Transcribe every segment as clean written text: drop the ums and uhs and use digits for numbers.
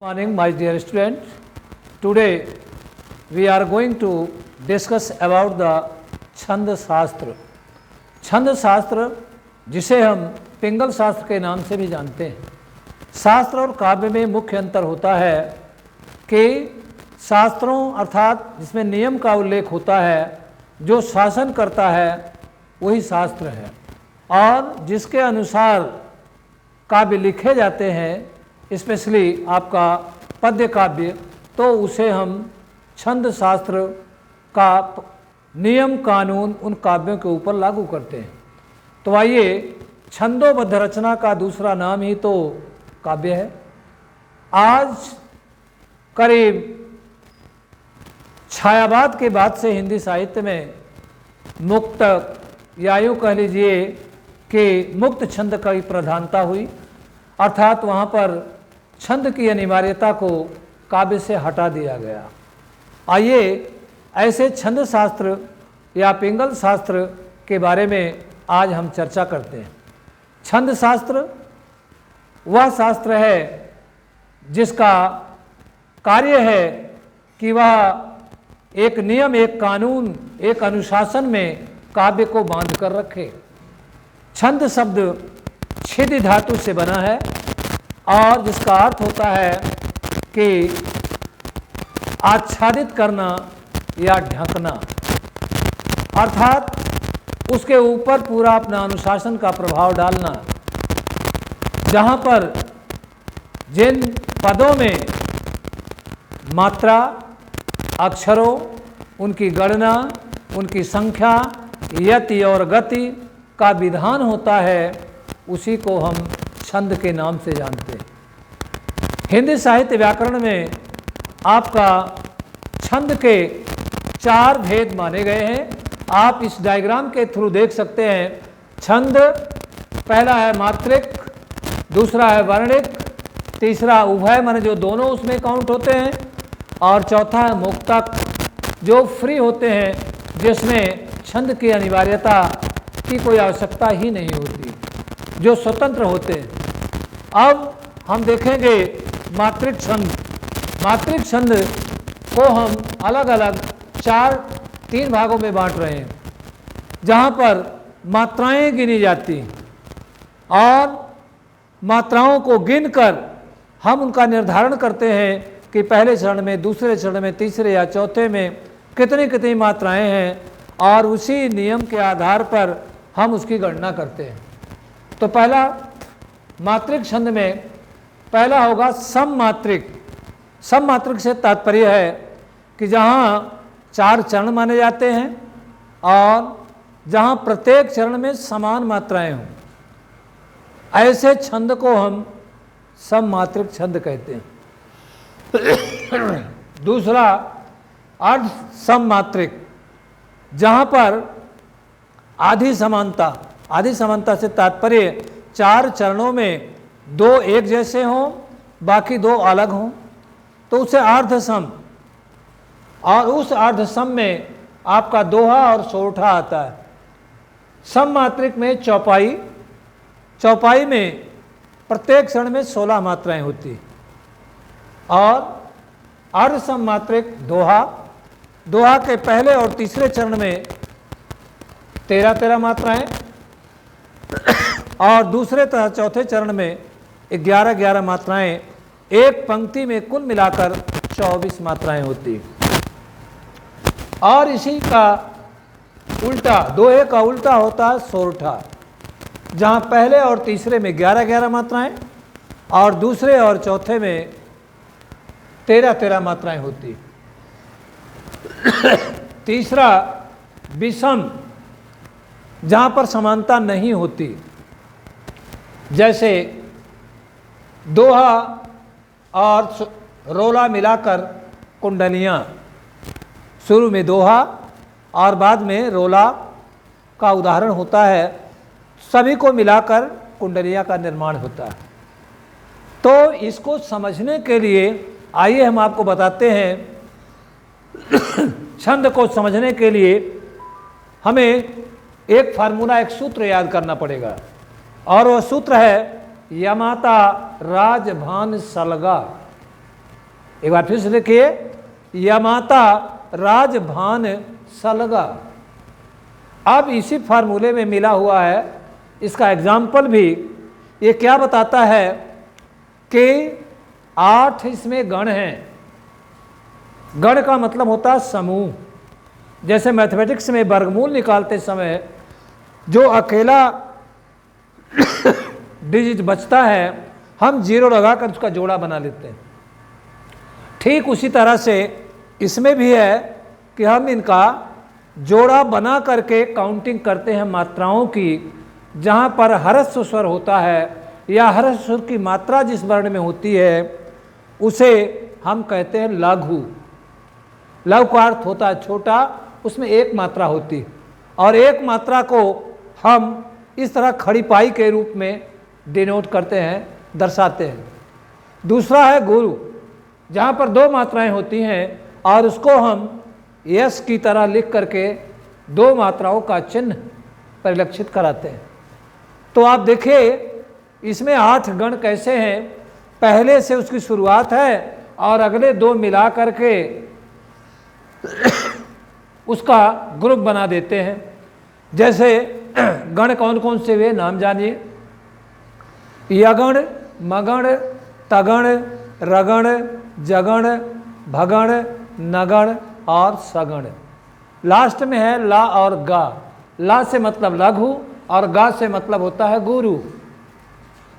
Morning, my dear students. Today we are going to discuss about the छंद शास्त्र. छंद शास्त्र जिसे हम पिंगल शास्त्र के नाम से भी जानते हैं. शास्त्र और काव्य में मुख्य अंतर होता है कि शास्त्रों अर्थात जिसमें नियम का उल्लेख होता है, जो शासन करता है वही शास्त्र है, और जिसके अनुसार काव्य लिखे जाते हैं, स्पेशली आपका पद्य काव्य, तो उसे हम छंद शास्त्र का नियम कानून उन काव्यों के ऊपर लागू करते हैं. तो आइए, छंदोबद्ध रचना का दूसरा नाम ही तो काव्य है. आज करीब छायावाद के बाद से हिंदी साहित्य में मुक्तक या यूँ कह लीजिए कि मुक्त छंद की प्रधानता हुई, अर्थात वहाँ पर छंद की अनिवार्यता को काव्य से हटा दिया गया. आइए ऐसे छंद शास्त्र या पिंगल शास्त्र के बारे में आज हम चर्चा करते हैं. छंद शास्त्र वह शास्त्र है जिसका कार्य है कि वह एक नियम, एक कानून, एक अनुशासन में काव्य को बांध कर रखे. छंद शब्द छिदि धातु से बना है और जिसका अर्थ होता है कि आच्छादित करना या ढकना, अर्थात उसके ऊपर पूरा अपना अनुशासन का प्रभाव डालना. जहाँ पर जिन पदों में मात्रा, अक्षरों, उनकी गणना, उनकी संख्या, यति और गति का विधान होता है, उसी को हम छंद के नाम से जानते हैं. हिंदी साहित्य व्याकरण में आपका छंद के 4 भेद माने गए हैं. आप इस डायग्राम के थ्रू देख सकते हैं. छंद पहला है मात्रिक, दूसरा है वर्णिक, तीसरा उभय माने जो दोनों उसमें काउंट होते हैं, और चौथा है मुक्तक जो फ्री होते हैं, जिसमें छंद की अनिवार्यता की कोई आवश्यकता ही नहीं होती, जो स्वतंत्र होते हैं. अब हम देखेंगे मात्रिक छंद. मात्रिक छंद को हम अलग अलग 3 भागों में बांट रहे हैं, जहाँ पर मात्राएं गिनी जाती हैं और मात्राओं को गिनकर हम उनका निर्धारण करते हैं कि पहले चरण में, दूसरे चरण में, तीसरे या चौथे में कितनी कितनी मात्राएं हैं, और उसी नियम के आधार पर हम उसकी गणना करते हैं. तो पहला मात्रिक छंद में पहला होगा सममात्रिक. सममात्रिक से तात्पर्य है कि जहाँ 4 चरण माने जाते हैं और जहाँ प्रत्येक चरण में समान मात्राएं हों, ऐसे छंद को हम सममात्रिक छंद कहते हैं. दूसरा अर्ध सममात्रिक, जहाँ पर आधी समानता. आधी समानता से तात्पर्य 4 चरणों में 2 एक जैसे हों, बाकी 2 अलग हों, तो उसे अर्ध सम. और उस अर्ध सम में आपका दोहा और सोरठा आता है. सममात्रिक में चौपाई. चौपाई में प्रत्येक चरण में 16 मात्राएं होती, और अर्ध सममात्रिक दोहा. दोहा के पहले और तीसरे चरण में 13 मात्राएं, और दूसरे तथा चौथे चरण में 11 मात्राएं. एक पंक्ति में कुल मिलाकर 24 मात्राएं होती. और इसी का उल्टा, दोहे का उल्टा होता है सोरठा, जहां पहले और तीसरे में 11 मात्राएं और दूसरे और चौथे में 13 मात्राएं होती. तीसरा विषम, जहाँ पर समानता नहीं होती, जैसे दोहा और रोला मिलाकर कुंडलियाँ. शुरू में दोहा और बाद में रोला का उदाहरण होता है, सभी को मिलाकर कुंडलियाँ का निर्माण होता है. तो इसको समझने के लिए आइए हम आपको बताते हैं. छंद को समझने के लिए हमें एक फार्मूला, एक सूत्र याद करना पड़ेगा, और वह सूत्र है यमाता राजभान सलगा. एक बार फिर से देखिए, यमाता राजभान सलगा। अब इसी फार्मूले में मिला हुआ है इसका एग्जाम्पल भी। ये क्या बताता है कि 8 इसमें गण हैं। गण का मतलब होता है समूह। जैसे मैथमेटिक्स में वर्गमूल निकालते समय जो अकेला डिजिट बचता है हम 0 लगाकर उसका जोड़ा बना लेते हैं। ठीक उसी तरह से इसमें भी है कि हम इनका जोड़ा बना करके काउंटिंग करते हैं मात्राओं की। जहाँ पर ह्रस्व स्वर होता है या ह्रस्व स्वर की मात्रा जिस वर्ण में होती है उसे हम कहते हैं लघु। लघु का अर्थ होता है छोटा, उसमें एक मात्रा होती और एक मात्रा को हम इस तरह खड़ी पाई के रूप में डिनोट करते हैं, दर्शाते हैं। दूसरा है गुरु, जहाँ पर 2 मात्राएं होती हैं और उसको हम यस की तरह लिख करके 2 मात्राओं का चिन्ह परिलक्षित कराते हैं। तो आप देखिए इसमें 8 गण कैसे हैं। पहले से उसकी शुरुआत है और अगले 2 मिला करके उसका ग्रुप बना देते हैं। जैसे गण कौन कौन से वे नाम जानिए। यगण, मगण, तगण, रगण, जगण, भगण, नगण और सगण। लास्ट में है ला और गा। ला से मतलब लघु और गा से मतलब होता है गुरु।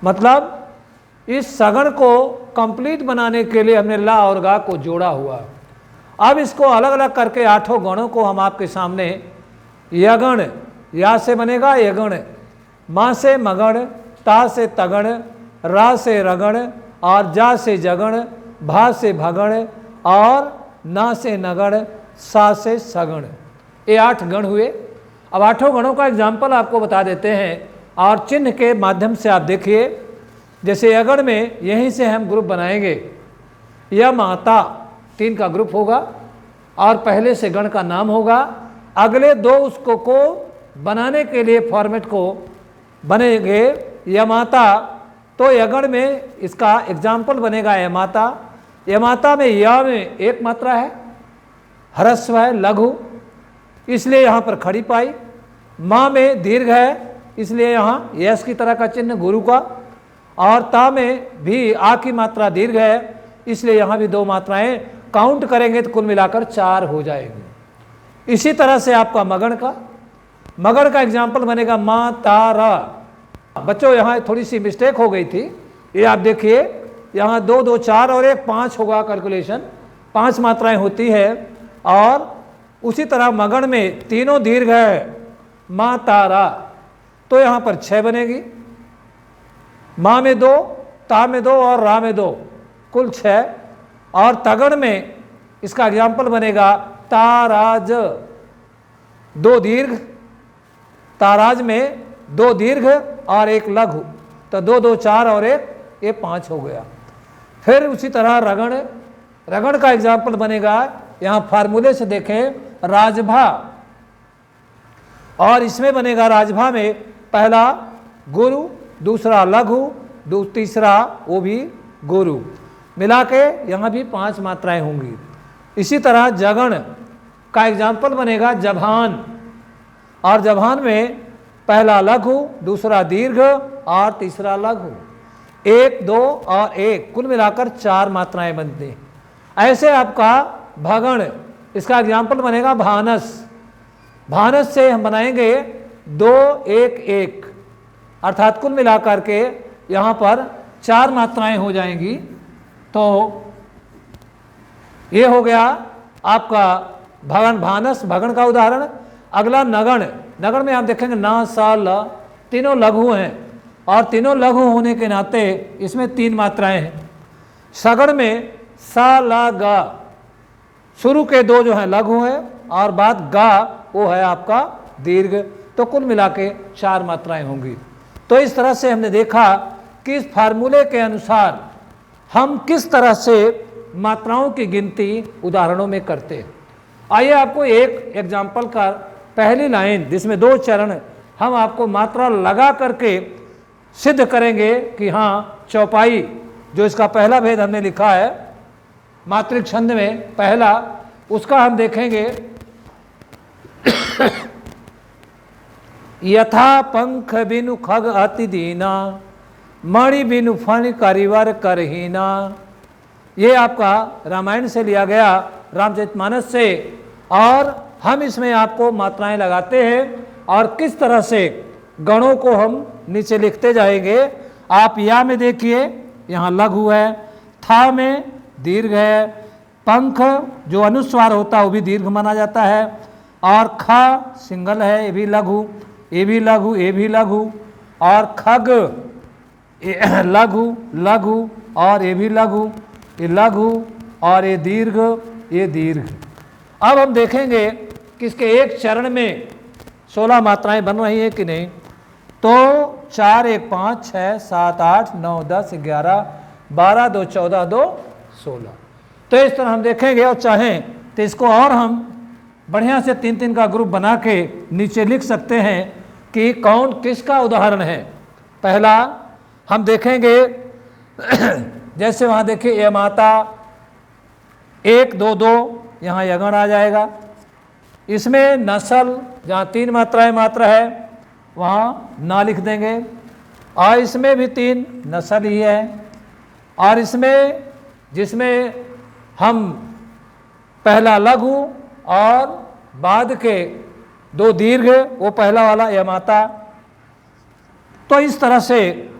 मतलब इस सगण को कंप्लीट बनाने के लिए हमने ला और गा को जोड़ा हुआ। अब इसको अलग अलग करके 8 गणों को हम आपके सामने, यगण, या से बनेगा यगण, माँ से मगण, ता से तगण, रा से रगण और जा से जगण, भा से भगण और ना से नगण, सा से सगण। ये 8 गण हुए। अब 8 गणों का एग्जाम्पल आपको बता देते हैं और चिन्ह के माध्यम से आप देखिए। जैसे यगण में यहीं से हम ग्रुप बनाएंगे। यह माता 3 का ग्रुप होगा और पहले से गण का नाम होगा। अगले 2 उसको को बनाने के लिए फॉर्मेट को बनेंगे यमाता। तो यगण में इसका एग्जाम्पल बनेगा यमाता। यमाता में या में 1 मात्रा है, ह्रस्व है, लघु, इसलिए यहाँ पर खड़ी पाई। माँ में दीर्घ है, इसलिए यहाँ यस की तरह का चिन्ह गुरु का। और ता में भी आ की मात्रा दीर्घ है, इसलिए यहाँ भी 2 मात्राएं काउंट करेंगे तो कुल मिलाकर 4 हो जाएंगे। इसी तरह से आपका मगण का एग्जाम्पल बनेगा मा ता रा। बच्चों यहाँ थोड़ी सी मिस्टेक हो गई थी, ये आप देखिए यहाँ 2 2 4 और 1 5 होगा कैलकुलेशन। 5 मात्राएं होती है और उसी तरह मगण में तीनों दीर्घ है, मा ता रा, तो यहाँ पर 6 बनेगी। माँ में 2, ता में 2 और रा में 2, कुल 6। और तगण में इसका एग्जाम्पल बनेगा ताराज, 2 दीर्घ, ताराज में 2 दीर्घ और 1 लघु, तो 2 2 4 और 1 ये 5 हो गया। फिर उसी तरह रगण का एग्जाम्पल बनेगा, यहाँ फार्मूले से देखें, राजभा। और इसमें बनेगा राजभा में पहला गुरु, दूसरा लघु, तीसरा वो भी गुरु, मिला के यहाँ भी 5 मात्राएं होंगी। इसी तरह जगण का एग्जाम्पल बनेगा जभान। और जभान में पहला लघु, दूसरा दीर्घ और तीसरा लघु, 1 2 और 1, कुल मिलाकर 4 मात्राएं बनती हैं। ऐसे आपका भगण, इसका एग्जाम्पल बनेगा भानस। भानस से हम बनाएंगे 2 1 1, अर्थात कुल मिलाकर के यहाँ पर 4 मात्राएं हो जाएंगी। तो ये हो गया आपका भगन भानस, भगण का उदाहरण। अगला नगण में आप देखेंगे ना सा ल, तीनों लघु हैं और तीनों लघु होने के नाते इसमें 3 मात्राएं हैं। सगण में सा ला गा, शुरू के 2 जो हैं लघु हैं और बाद गा वो है आपका दीर्घ, तो कुल मिला के 4 मात्राएं होंगी। तो इस तरह से हमने देखा कि इस फार्मूले के अनुसार हम किस तरह से मात्राओं की गिनती उदाहरणों में करते हैं। आइए आपको एक एग्जाम्पल का पहली लाइन जिसमें 2 चरण हम आपको मात्रा लगा करके सिद्ध करेंगे कि हाँ चौपाई जो इसका पहला भेद हमने लिखा है मात्रिक छंद में पहला, उसका हम देखेंगे। यथा पंख बिनु खग अति दीना, मणि बिनु फण करिवर करहीना। ये आपका रामायण से लिया गया, रामचरितमानस से, और हम इसमें आपको मात्राएं लगाते हैं और किस तरह से गणों को हम नीचे लिखते जाएंगे। आप या में देखिए, यहाँ लघु है, था में दीर्घ है, पंख जो अनुस्वार होता है वो भी दीर्घ माना जाता है, और खा सिंगल है, ये भी लघु, ये भी लघु, ये भी लघु, और खग लघु लघु, और ये भी लघु, ये लघु, और ये दीर्घ, ये दीर्घ। अब हम देखेंगे कि इसके एक चरण में 16 मात्राएं बन रही हैं कि नहीं। तो 4 1 5 6 7 8 9 10 11 12 2 14 2 16। तो इस तरह हम देखेंगे, और चाहें तो इसको और हम बढ़िया से 3-3 का ग्रुप बना के नीचे लिख सकते हैं कि कौन किसका उदाहरण है। पहला हम देखेंगे, जैसे वहाँ देखिए ये माता 1 2 2, यहाँ यगण आ जाएगा। इसमें नस्ल, जहाँ 3 मात्राएं मात्रा है वहाँ ना लिख देंगे, और इसमें भी 3 नस्ल ही है। और इसमें जिसमें हम पहला लघु और बाद के 2 दीर्घ, वो पहला वाला यह माता। तो इस तरह से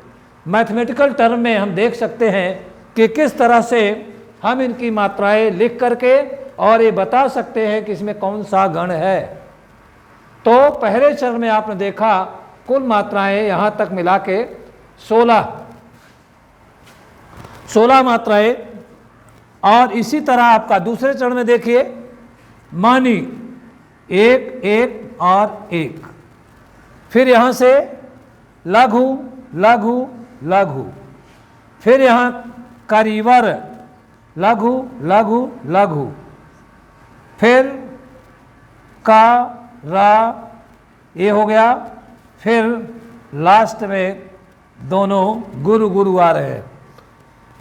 मैथमेटिकल टर्म में हम देख सकते हैं कि किस तरह से हम इनकी मात्राएं लिख करके और ये बता सकते हैं कि इसमें कौन सा गण है। तो पहले चरण में आपने देखा कुल मात्राएं यहाँ तक मिला के 16 मात्राएं, और इसी तरह आपका दूसरे चरण में देखिए, मानी 1 1 और 1, फिर यहाँ से लघु लघु लघु, फिर यहाँ करिवर लघु लघु लघु, फिर का रा, ये हो गया, फिर लास्ट में दोनों गुरु गुरु आ रहे हैं।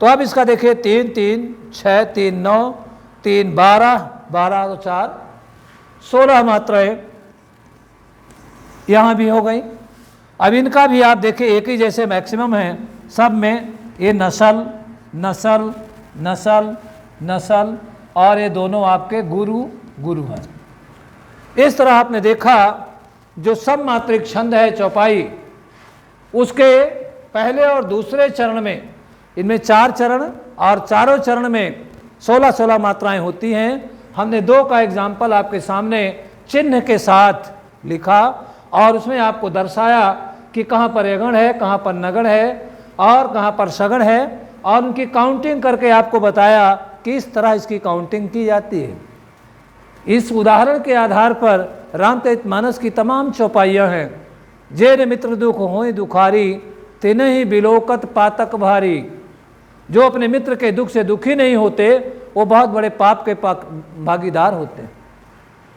तो अब इसका देखिए 3 3 6 3 9 3 12 12 तो 4 16 मात्राएं यहाँ भी हो गई। अब इनका भी आप देखिए एक ही जैसे मैक्सिमम है सब में, ये नस्ल नस्ल नस्ल नस्ल, और ये दोनों आपके गुरु गुरु हैं। इस तरह आपने देखा जो सब मात्रिक छंद है चौपाई, उसके पहले और दूसरे चरण में, इनमें 4 चरण और चारों चरण में 16-16 मात्राएं होती हैं। हमने 2 का एग्जाम्पल आपके सामने चिन्ह के साथ लिखा और उसमें आपको दर्शाया कि कहाँ पर यगण है, कहाँ पर नगण है और कहाँ पर सगण है, और उनकी काउंटिंग करके आपको बताया कि इस तरह इसकी काउंटिंग की जाती है। इस उदाहरण के आधार पर रामचरितमानस की तमाम चौपाइयाँ हैं। जेन मित्र दुख होई दुखारी, तिन्ह ही बिलोकत पातक भारी। जो अपने मित्र के दुख से दुखी नहीं होते वो बहुत बड़े पाप के भागीदार होते हैं।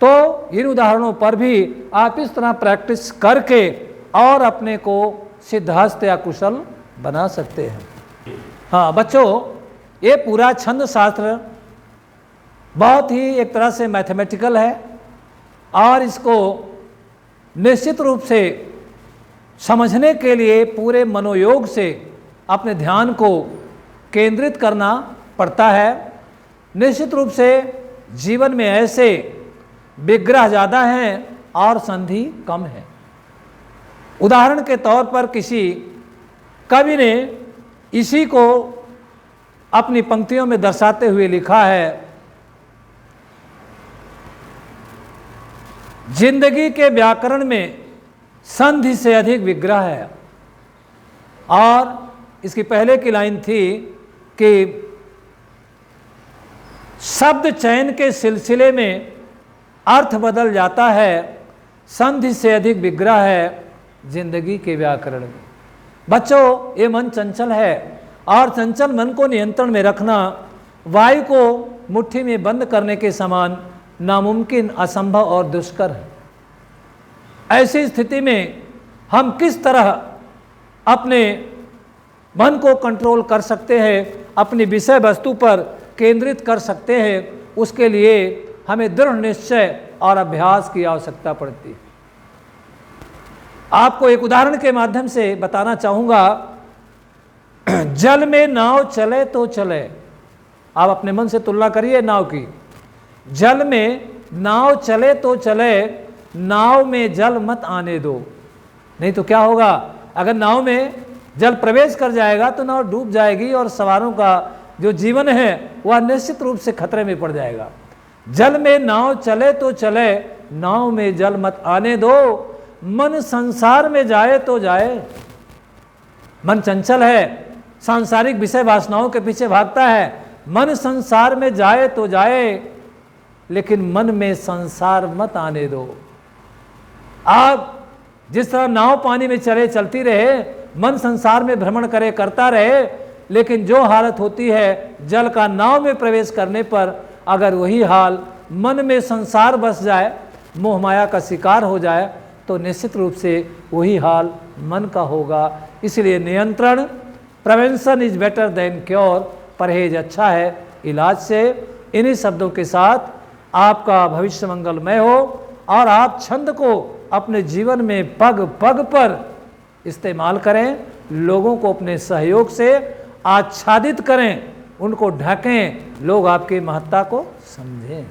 तो इन उदाहरणों पर भी आप इस तरह प्रैक्टिस करके और अपने को सिद्धहस्त या कुशल बना सकते हैं। हाँ बच्चों, ये पूरा छंद शास्त्र बहुत ही एक तरह से मैथमेटिकल है और इसको निश्चित रूप से समझने के लिए पूरे मनोयोग से अपने ध्यान को केंद्रित करना पड़ता है। निश्चित रूप से जीवन में ऐसे विग्रह ज़्यादा हैं और संधि कम है। उदाहरण के तौर पर किसी कवि ने इसी को अपनी पंक्तियों में दर्शाते हुए लिखा है, जिंदगी के व्याकरण में संधि से अधिक विग्रह है। और इसकी पहले की लाइन थी कि शब्द चयन के सिलसिले में अर्थ बदल जाता है, संधि से अधिक विग्रह है जिंदगी के व्याकरण में। बच्चों, ये मन चंचल है और चंचल मन को नियंत्रण में रखना वायु को मुट्ठी में बंद करने के समान नामुमकिन, असंभव और दुष्कर है। ऐसी स्थिति में हम किस तरह अपने मन को कंट्रोल कर सकते हैं, अपनी विषय वस्तु पर केंद्रित कर सकते हैं, उसके लिए हमें दृढ़ निश्चय और अभ्यास की आवश्यकता पड़ती है। आपको एक उदाहरण के माध्यम से बताना चाहूंगा। जल में नाव चले तो चले, आप अपने मन से तुलना करिए नाव की। जल में नाव चले तो चले, नाव में जल मत आने दो, नहीं तो क्या होगा, अगर नाव में जल प्रवेश कर जाएगा तो नाव डूब जाएगी और सवारों का जो जीवन है वह निश्चित रूप से खतरे में पड़ जाएगा। जल में नाव चले तो चले, नाव में जल मत आने दो। मन संसार में जाए तो जाए, मन चंचल है, सांसारिक विषय वासनाओं के पीछे भागता है। मन संसार में जाए तो जाए, लेकिन मन में संसार मत आने दो। आप जिस तरह नाव पानी में चले चलती रहे, मन संसार में भ्रमण करे करता रहे, लेकिन जो हालत होती है जल का नाव में प्रवेश करने पर, अगर वही हाल मन में संसार बस जाए, मोह माया का शिकार हो जाए, तो निश्चित रूप से वही हाल मन का होगा। इसलिए नियंत्रण, prevention is better than cure, परहेज अच्छा है इलाज से। इन्हीं शब्दों के साथ आपका भविष्य मंगलमय हो और आप छंद को अपने जीवन में पग पग पर इस्तेमाल करें, लोगों को अपने सहयोग से आच्छादित करें, उनको ढकें, लोग आपकी महत्ता को समझें।